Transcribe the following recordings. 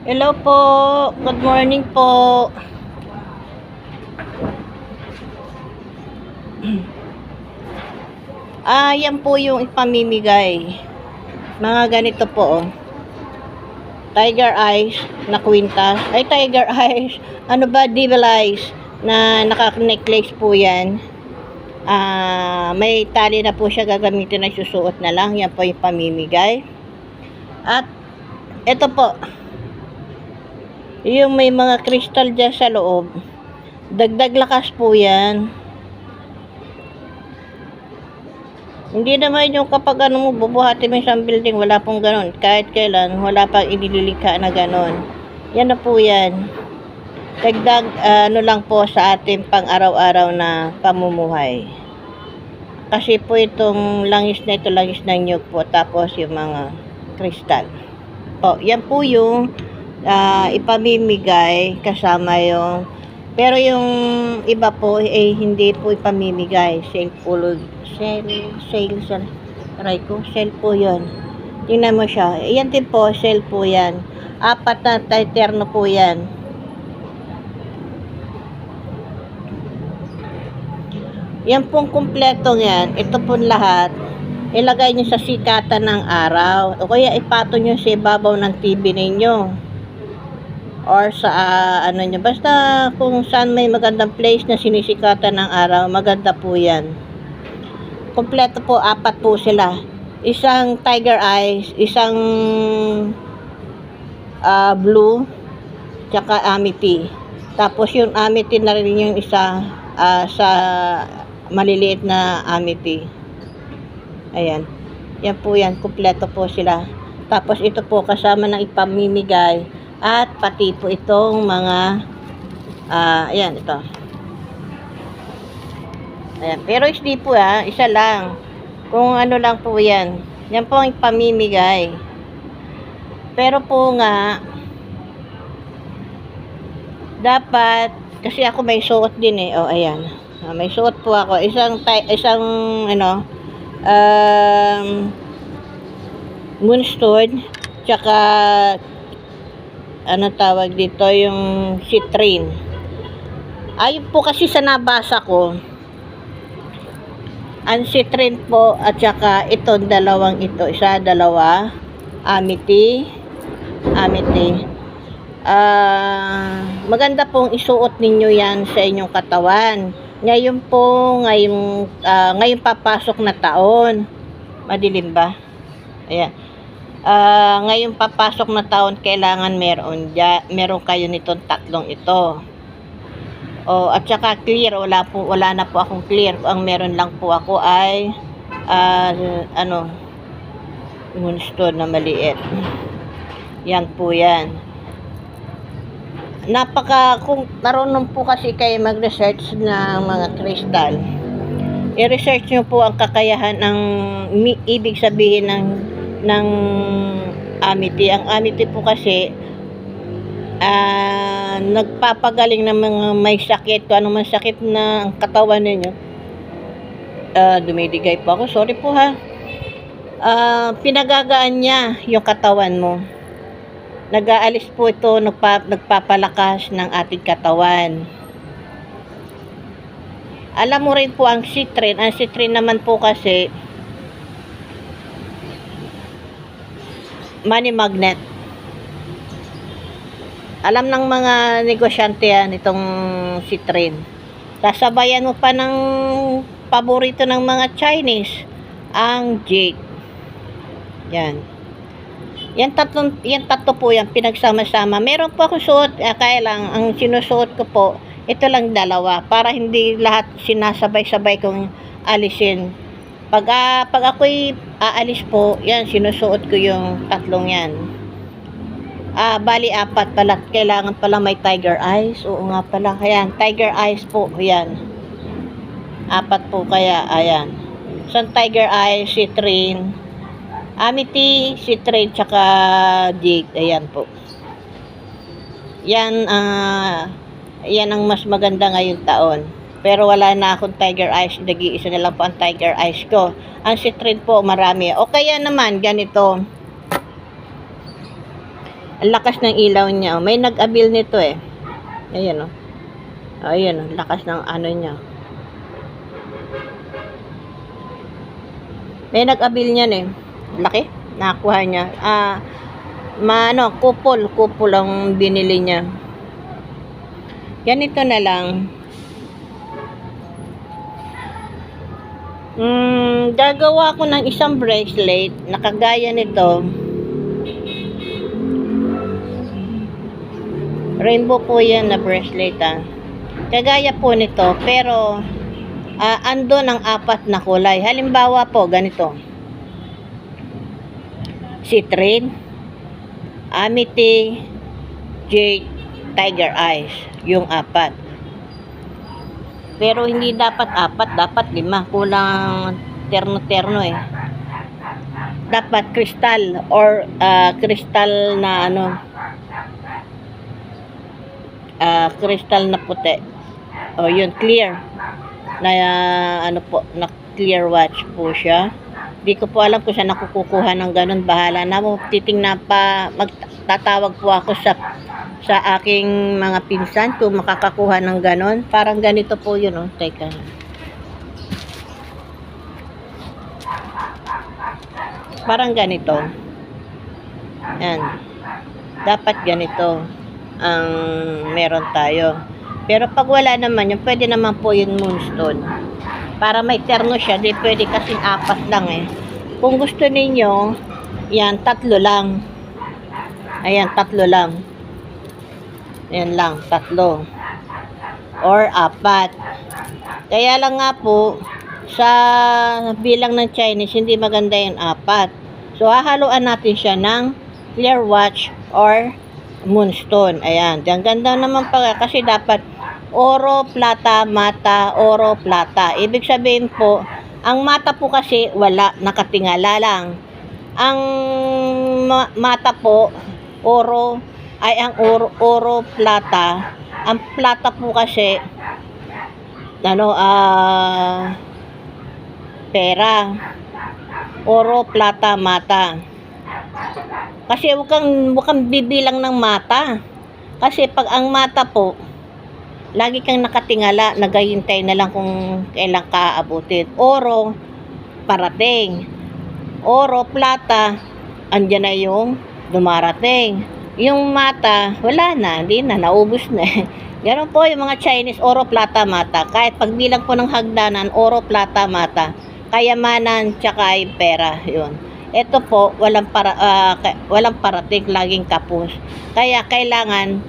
Hello po. Good morning po. Yan po yung ipamimigay. Mga ganito po, oh. Tiger eyes na kwintas. Ay, tiger eyes. Ano ba? Devil eyes na naka-necklace po yan. May tali na po siya, gagamitin na susuot na lang. Yan po yung pamimigay. At ito po, yung may mga crystal dyan sa loob. Dagdag lakas po yan. Hindi naman yung kapag mo bubuhati mo isang building, wala pong ganon. Kahit kailan, wala pang inilikha na ganon. Yan na po yan. Dagdag lang po sa ating pang araw-araw na pamumuhay. Kasi po itong langis na ito, langis ng nyug po. Tapos yung mga kristal. O, yan po yung ipamimigay kasama yung, pero yung iba po hindi po ipamimigay. Sale po yun. Tingnan mo siya. Yan din po, sale po yan. 4 na terno po yan. Yan pong kumpleto yan. Ito po lahat. Ilagay nyo sa sikatan ng araw. O kaya ipatong nyo sa ibabaw ng TV ninyo. Or sa ano nyo. Basta kung saan may magandang place na sinisikatan ng araw, maganda po yan. Kompleto po, 4 po sila. Isang tiger eyes, isang blue, tsaka amity. Tapos yung amity na rin yung isa sa maliliit na amity. Ayan. Yan po yan. Kompleto po sila. Tapos ito po kasama ng ipamimigay. At pati po itong mga ayan, ito. Ayan. Pero hindi po isa lang. Kung ano lang po yan. Yan po ang ipamimigay. Pero po nga, dapat, kasi ako may suot din eh. O, ayan. May suot po ako. Isang moonstone, tsaka ano tawag dito, yung citrine. Ayun po kasi sa nabasa ko, ang citrine po, at tsaka itong dalawang ito, isa, dalawa, amity. Maganda pong isuot ninyo yan sa inyong katawan. Ngayon po, ngayon papasok na taon. Madilim ba? Ayan. Ngayon papasok na taon, kailangan meron kayo nitong tatlong ito. O, at saka clear, wala na po akong clear. Ang meron lang po ako ay moonstone na maliit. Yan po yan. Kung marunong po kasi kayo mag-research ng mga crystal, i-research nyo po ang kakayahan ng ibig sabihin ng amity. Ang amity po kasi nagpapagaling ng mga may sakit, kung anong man sakit na ang katawan ninyo. Dumidigay po ako, sorry po pinagagaan niya yung katawan mo. Nag-aalis po ito, nagpapalakas ng ating katawan. Alam mo rin po ang citrine. Ang citrine naman po kasi money magnet. Alam ng mga negosyante yan, itong citrine. Sasabayan mo pa ng paborito ng mga Chinese, ang jade. Yan. Yan tatlo po yan, pinagsama-sama. Meron po akong suot, kaya lang, ang sinusuot ko po, ito lang dalawa, para hindi lahat sinasabay-sabay kong alisin. Pag ako'y aalis po, yan, sinusuot ko yung tatlong yan. Bali 4 pala, kailangan pala may tiger eyes. Oo nga pala, ayan, tiger eyes po, yan. 4 po kaya, ayan. So, tiger eyes, citrine, amity, citrine, tsaka jade. Ayan po. Yan, yan ang mas maganda ngayong taon. Pero wala na akong tiger eyes. Nag-iisa na lang po ang tiger eyes ko. Ang citrine po, marami. O kaya naman, ganito. Ang lakas ng ilaw niya. Oh. May nag-abil nito eh. Ayan oh. Ayan oh. Lakas ng ano niya. May nag-abil niyan eh. Laki. Nakuha niya. Kupol ang binili niya. Ganito na lang. Gagawa ko ng isang bracelet na kagaya nito. Rainbow po yan na bracelet Kagaya po nito, pero ando ng 4 na kulay. Halimbawa po, ganito. Citrine, Amity, Jade, Tiger Eyes. Yung 4. Pero hindi dapat 4, dapat 5. Kulang terno-terno eh. Dapat crystal or crystal na crystal na puti. O yun, clear. Na na clear watch po siya. Di ko po alam kung saan ako kukuha ng ganun. Bahala na mo. Titingnan pa, magtatawag po ako sa aking mga pinsan kung makakakuha ng ganun. Parang ganito po yun, oh. Teka. Parang ganito. Yan. Dapat ganito ang meron tayo. Pero pag wala naman yun, pwede naman po yung moonstone. Para may terno siya, di pwede kasing 4 lang eh. Kung gusto ninyo, yan, 3 lang. Ayan, 3 lang. Ayan lang, 3. Or 4. Kaya lang nga po, sa bilang ng Chinese, hindi maganda yung 4. So, hahaluan natin siya ng clear watch or moonstone. Ayan. Ang ganda naman pa kasi dapat oro, plata, mata, oro, plata. Ibig sabihin po, ang mata po kasi wala, nakatingala lang. Ang mata po, oro, ay ang oro, plata. Ang plata po kasi, pera. Oro, plata, mata. Kasi huwag kang bibilang ng mata. Kasi pag ang mata po, lagi kang nakatingala, naghihintay na lang kung kailan ka aabutin. Oro, parating. Oro, plata, andyan na yung dumarating. Yung mata, wala na, hindi na, naubos na. Ganon po yung mga Chinese, oro, plata, mata. Kahit pagbilang po ng hagdanan, oro, plata, mata. Kayamanan, tsaka ay pera, yun. Ito po, walang parating, laging kapos. Kaya kailangan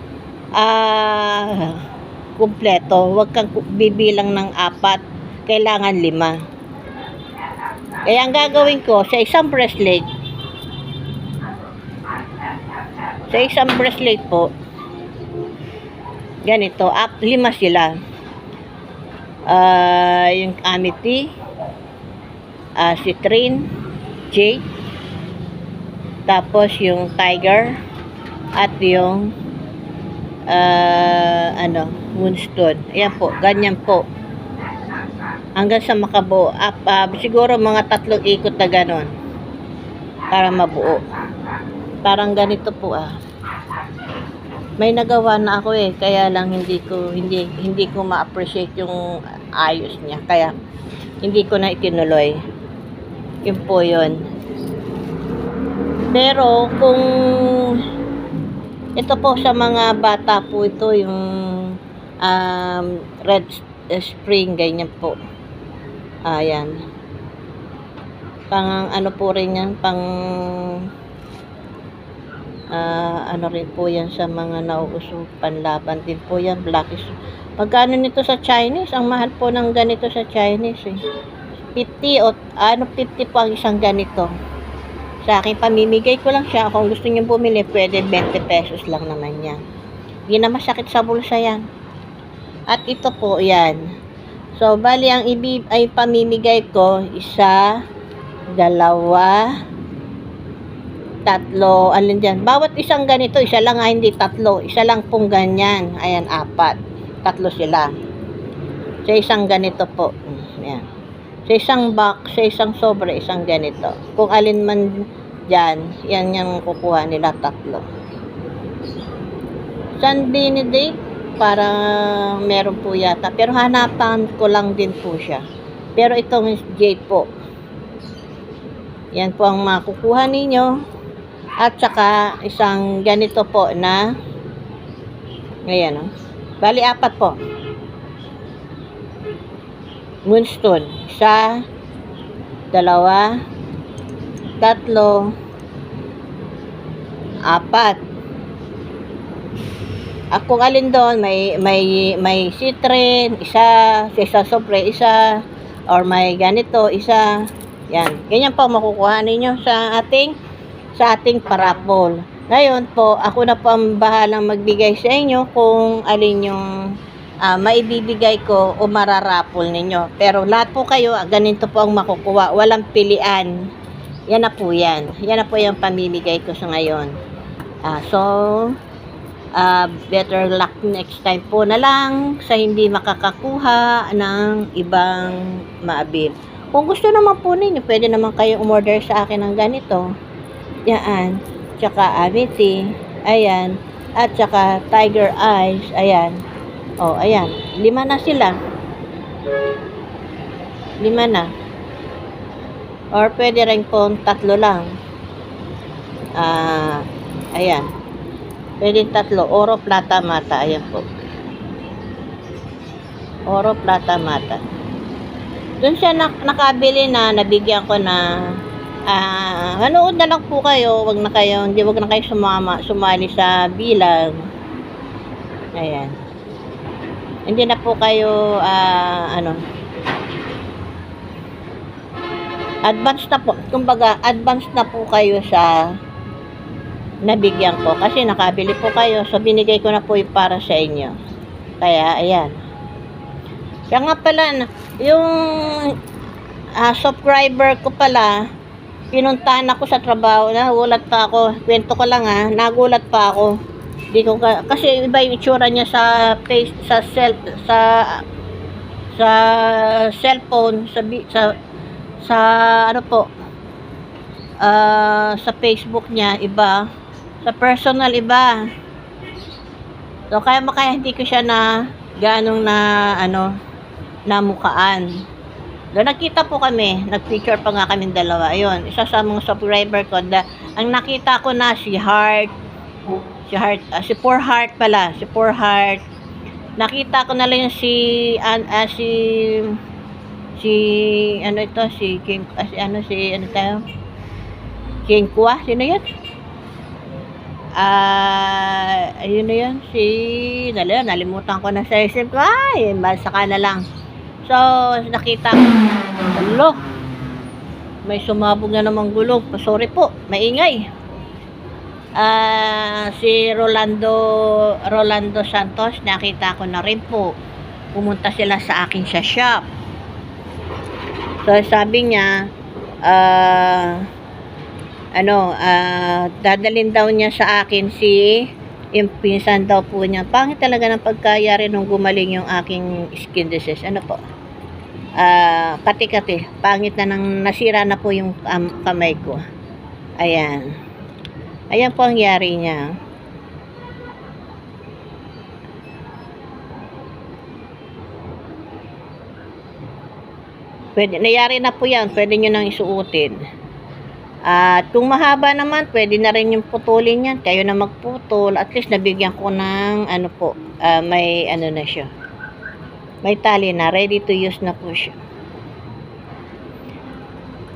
kumpleto. Huwag kang bibilang ng 4, kailangan 5. Kaya ang gagawin ko sa isang bracelet, po, ganito, 5 sila. Yung amity, citrine, jade, tapos yung tiger, at yung moonstone. Ayan po, ganyan po. Hanggang sa makabuo. Siguro mga 3 ikot na ganon para mabuo. Parang ganito po May nagawa na ako kaya lang hindi ko ma-appreciate yung ayos niya. Kaya hindi ko na itinuloy. Yun po yun. Pero kung ito po sa mga bata po ito yung red spring, ganyan po. Ayan. Pang po rin yan, pang rin po yan sa mga nauuso, panlaban din po yan, blackish. Magkano nito sa Chinese? Ang mahal po ng ganito sa Chinese 50 o 50 po ang isang ganito. Sa akin, pamimigay ko lang siya. Kung gusto niyo bumili, pwede 20 pesos lang naman yan. Hindi na masakit sa bulsa yan. At ito po, yan. So, bali, ang ay pamimigay ko, 1, 2, 3, alin dyan. Bawat isang ganito, isa lang hindi 3. Isa lang pong ganyan. Ayan, 4. 3 sila. Sa isang ganito po. Ayan. Sa isang box, sa isang sobre, isang ganito. Kung alin man dyan, yan yung kukuha nila 3. San Benedict, para meron po yata. Pero hanapan ko lang din po siya. Pero itong jade po. Yan po ang makukuha ninyo. At saka isang ganito po na ayan, oh. Bali, 4 po. Moonstone. 1, 2, 3, 4. At kung alin doon, may citrin, isa sobre, isa, or may ganito, isa. Yan. Ganyan po makukuha ninyo sa ating parapol. Ngayon po, ako na po ang bahalang magbigay sa inyo kung alin yung maibibigay ko o mararapol ninyo. Pero lahat po kayo, ganito po ang makukuha. Walang pilian. Yan na po yan. Yan na po yung pamimigay ko sa ngayon. Better luck next time po na lang sa hindi makakakuha ng ibang maabil. Kung gusto naman po ninyo, pwede naman kayo umorder sa akin ng ganito. Yan. Tsaka amity. Ayan. At tsaka tiger eyes. Ayan. Oh, ayan. 5 na sila. 5 na. Or pwede rin po 3 lang. Ayan. Pwede 3. Oro, plata, mata. Ayan po. Oro, plata, mata. Doon siya nakabili na, nabigyan ko na, manood na lang po kayo. Wag na kayo sumali sa bilang. Ayan. Hindi na po kayo, advance na po. Kumbaga, advance na po kayo sa nabigyan ko. Kasi nakabili po kayo. So, binigay ko na po yung para sa inyo. Kaya, ayan. Kaya nga pala, yung subscriber ko pala, pinuntahan ako sa trabaho, nagulat pa ako. Kwento ko lang nagulat pa ako. Di ko kasi iba yung itsura niya sa face, sa cellphone, sa ano po, sa Facebook niya iba, sa personal iba. So kaya hindi ko siya na ganong namukaan. Doon nakita po kami, nag-picture pa nga kami dalawa. Ayun, isa sa mga subscriber ko, ang nakita ko na si Poor Heart pala, si Poor Heart. Nakita ko na lang si King Kwa, sino yan? Ayun na yan, nalimutan ko na sa isip ko. Ay, saka na lang. So, nakita ko, may sumabog na namang gulong. Sorry po, maingay. Si Rolando Santos, nakita ko na rin po. Pumunta sila sa akin sa shop. So, sabi niya, dadalhin daw niya sa akin yung pinsan daw po niya. Pangit talaga ng pagkayari nung gumaling yung aking skin disease. Ano po? Kati-kati. Pangit na nasira na po yung kamay ko. Ayan. Ayan po ang yari niya. Nayari na po yan. Pwede nyo nang isuotin. At kung mahaba naman, pwede na rin yung putulin yan. Kayo na magputol. At least nabigyan ko ng may na siya. May tali na. Ready to use na po siya.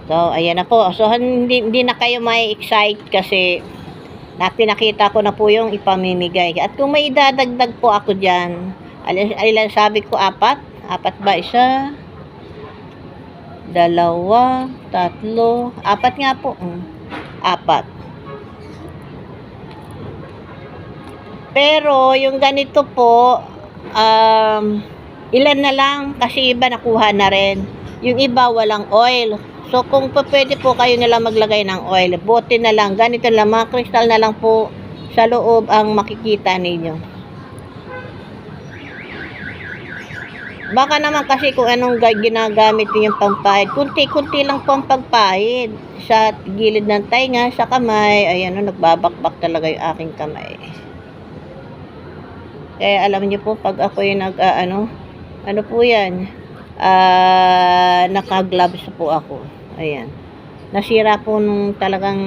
So, ayan na po. So, hindi na kayo may excite kasi pinakita ko na po yung ipamimigay. At kung may idadagdag po ako dyan, sabi ko 4. 4 ba? 1, 2, 3, 4 nga po. 4. Pero, yung ganito po, ilan na lang kasi iba nakuha na rin. Yung iba walang oil. So, kung pwede po kayo nila maglagay ng oil, bote na lang, ganito lang, mga kristal na lang po sa loob ang makikita ninyo. Baka naman kasi kung anong ginagamit yung pampahid, kunti-kunti lang po ang pagpahid sa gilid ng tainga, sa kamay. Ayan, nagbabakbak talaga yung aking kamay. Kaya alam niyo po, pag ako'y ano po yan, naka-gloves po ako. Ayan. Nasira po nung talagang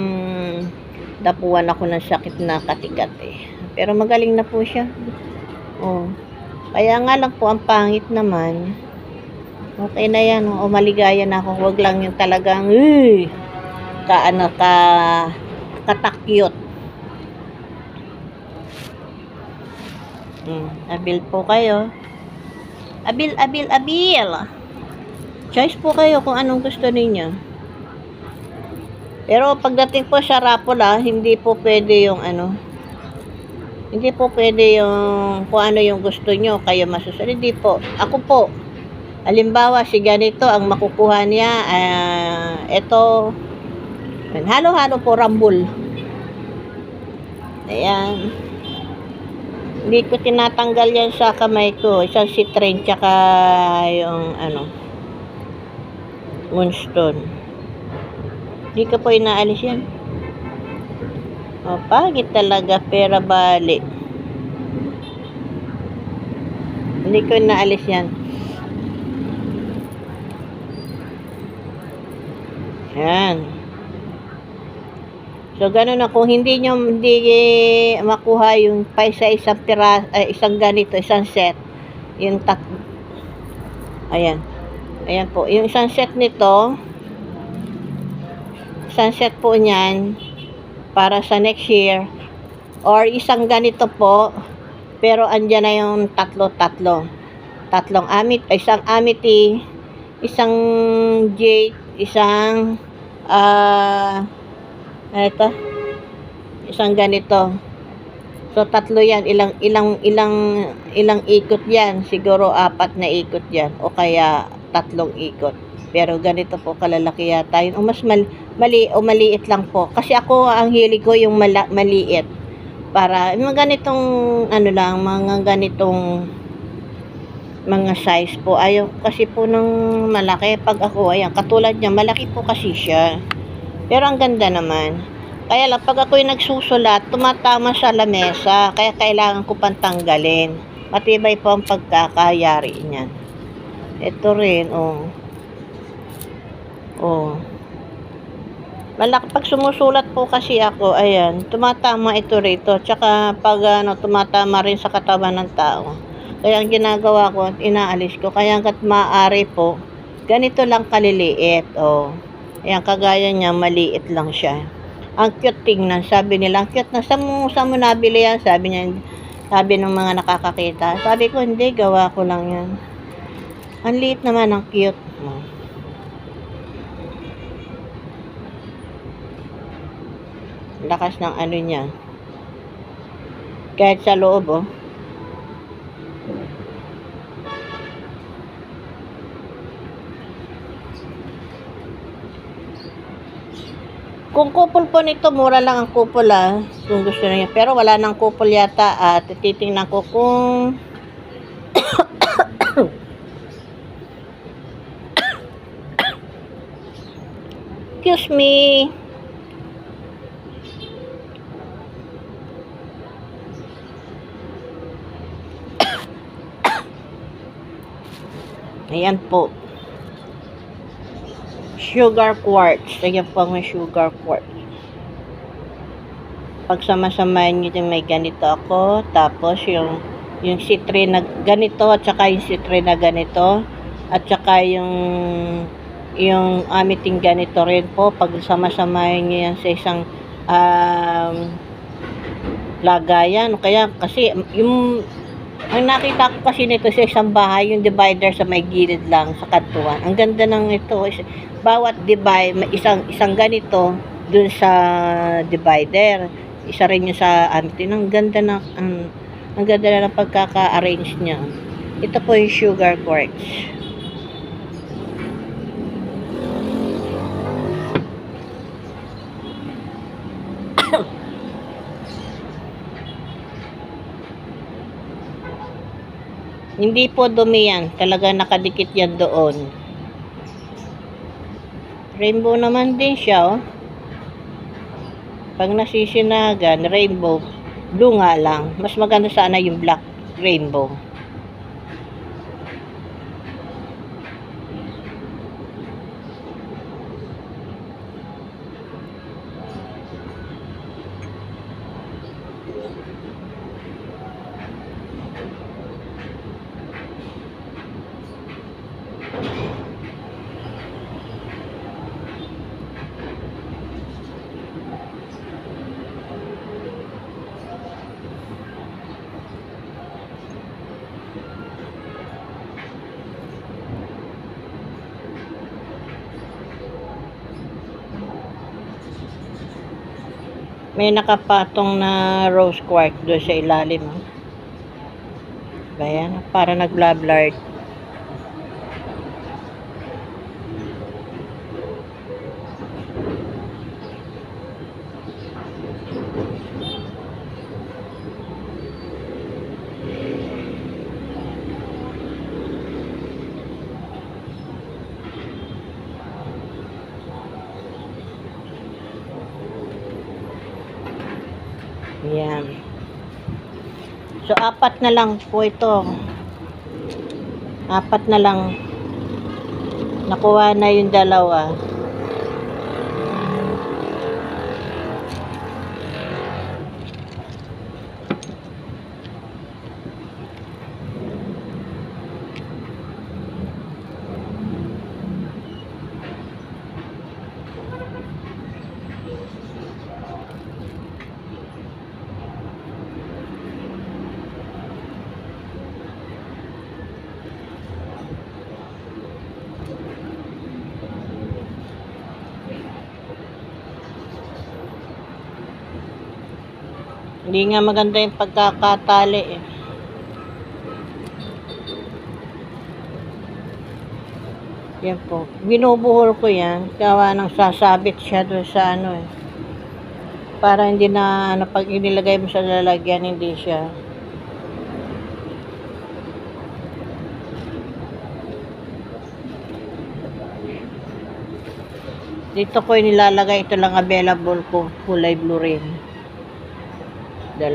dapuan ako ng sakit na katigat eh. Pero magaling na po siya. Oh. Kaya nga lang po, ang pangit naman. Okay na yan. O, maligaya na ako. Huwag lang yung talagang, katakyot. Abil po kayo. Abil. Choice po kayo kung anong gusto ninyo. Pero pagdating po sa raffle, hindi po pwede yung hindi po pwede yung kung ano yung gusto nyo, kayo masusunod. Hindi po. Ako po, halimbawa, si ganito, ang makukuha niya, ito, halo-halo po, rambul. Ayan. Hindi ko tinatanggal yan sa kamay ko. Isang citrin, tsaka yung, moonstone. Hindi ko po inaalis yan. O, pagit talaga, pera bali. Hindi ko inaalis yan. Yan. So, ganun na. Kung hindi makuha yung paisa isang ganito, isang set, yung ayan. Ayan po. Yung isang set nito, isang set po niyan, para sa next year, or isang ganito po, pero andyan na yung tatlong isang amity, isang jade, isang isang ganito. So tatlo yan, ilang ikot yan, siguro 4 na ikot yan, o kaya 3 ikot. Pero ganito po kalalaki yata yun, o mas maliit lang po, kasi ako ang hilig ko yung maliit, para mga ganitong mga ganitong mga size po. Ayaw kasi po ng malaki. Pag ako, ayan, katulad niya, malaki po kasi siya. Pero ang ganda naman. Kaya lang, pag ako'y nagsusulat, tumatama sa lamesa. Kaya kailangan ko pantanggalin. Matibay po ang pagkakayari niyan. Ito rin, malaki. Pag sumusulat po kasi ako, ayan, tumatama ito rito. Tsaka pag tumatama rin sa katawan ng tao. Kaya ang ginagawa ko, inaalis ko. Kaya hanggat maaari po, ganito lang kaliliit. Ayan, kagaya niya, maliit lang siya. Ang cute tingnan. Sabi nila, ang cute na. Saan mo nabili yan? Sabi ng mga nakakakita. Sabi ko, hindi, gawa ko lang yan. Ang liit naman, ang cute. Lakas ng niya. Kahit sa loob, Kung couple po nito, mura lang ang couple kung gusto niya. Pero wala nang couple yata at titingnan ko kung excuse me. Ayan po. Sugar quartz. Ayan po ang sugar quartz. Pagsama-samahin nyo din, may ganito ako. Tapos yung citrin na ganito, at saka yung citrin na ganito. At saka yung amiting ganito rin po. Pagsama-samahin nyo yan sa isang lagayan. Kaya kasi ang nakita ko kasi nito sa isang bahay, yung divider sa may gilid lang sa kantuan. Ang ganda ng ito. Bawat divide, isang ganito dun sa divider. Isa rin yung sa amin. Ang ganda na ng pagkaka-arrange niya. Ito po yung sugar quartz. Hindi po dumi yan. Talaga nakadikit yan doon. Rainbow naman din siya, Pag nasisinagan, rainbow. Blue nga lang. Mas maganda sana yung black. rainbow. May nakapatong na rose quartz doon sa ilalim. Ayan, para nag-blur. Ayan. So, 4 na lang po ito. 4 na lang. Nakuha na yung 2. Hindi nga maganda yung pagkakatali eh. Yan po. Binubuhol ko yan. Gawa ng sasabit siya doon sa ano eh. Para hindi na pag inilagay mo sa lalagyan, hindi siya. Dito ko nilalagay, ito lang available ko. Kulay blue rin. 2.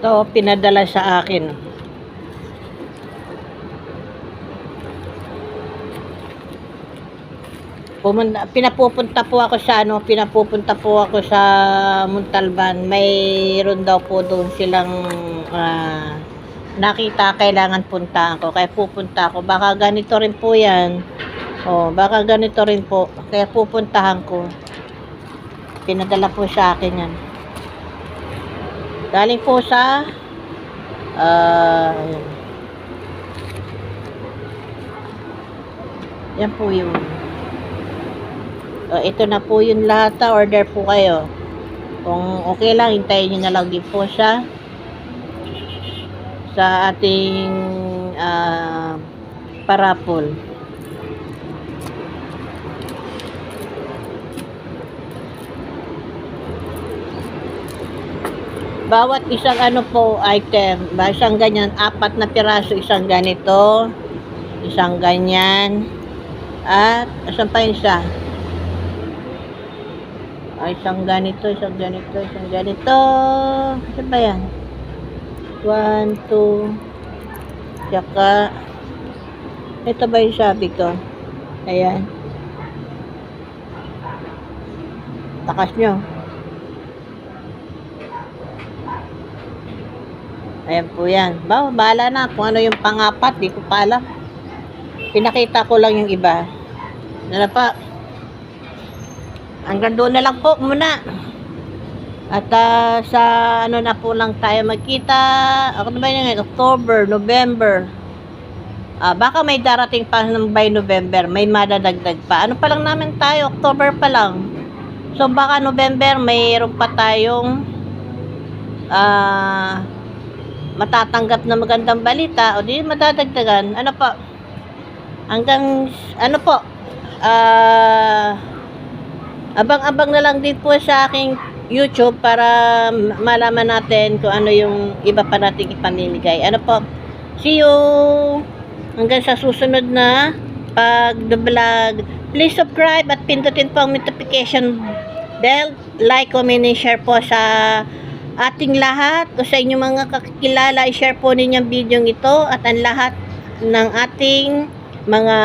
Ito, pinadala sa akin. Pinapupunta po ako sa Montalban. Mayroon daw po doon silang nakita, kailangan puntahan ko. Kaya pupunta ako. Baka ganito rin po yan. Baka ganito rin po. Kaya pupuntahan ko. Pinadala po sa akin yan. Galing po sa yan po yun. Ito na po yung lahat. Order po kayo. Kung okay lang, hintayin nyo na lang din po siya sa ating parapol. Bawat isang item, isang ganyan, 4 na piraso, isang ganito, isang ganyan, at isang pa isa. Isang ganito, isang ganito, isang ganito. Ano ba yan? 1, 2, tsaka, ito ba yung sabi ko? Ayan. Takas nyo. Ayan po yan. Bahala na kung ano yung pang-4, di ko pa alam. Pinakita ko lang yung iba. Ano pa? Hanggang doon na lang po muna. At sa ano na po lang tayo magkita. Ako na ba yun? October, November. Baka may darating pa by November, may madadagdag pa. Ano pa lang namin tayo, October pa lang. So baka November mayroon pa tayong matatanggap na magandang balita o di madadagdagan. Ano pa? Hanggang ano po? Abang-abang na lang din po sa aking YouTube para malaman natin kung ano yung iba pa nating ipamimigay. Ano po? See you hanggang sa susunod na pag-vlog. Please subscribe at pindutin po ang notification bell, like, comment, and share po sa ating lahat o sa inyong mga kakilala. I-share po ninyo ang video ito at ang lahat ng ating mga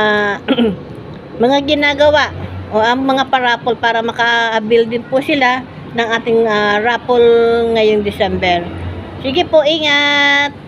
mga ginagawa o ang mga paraffle para maka-avail din po sila ng ating raffle ngayong December. Sige po, ingat!